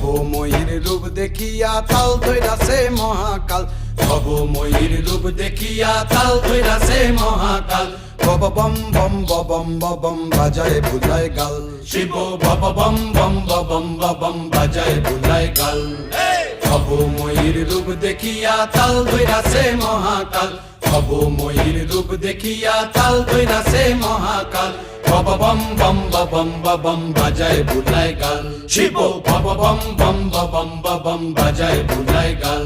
ভবময়ীর রূপ দেখিয়া তাল ধইরাছে মহাকাল, ভবময়ীর রূপ দেখিয়া তাল ধইরাছে মহাকাল। বব বম বম বম বম বাজায় বুলায় গাল, শিব বব বম বম বম বম বাজায় বুলায় গাল। ভবময়ীর রূপ দেখিয়া তাল ধইরাছে মহাকাল, ভবময়ীর রূপ দেখিয়া তাল ধইরাছে মহাকাল। বব বম বম বম বাজায় বুলায় গাল, শিব বব বম বম বম বাজায় বুলায় গাল।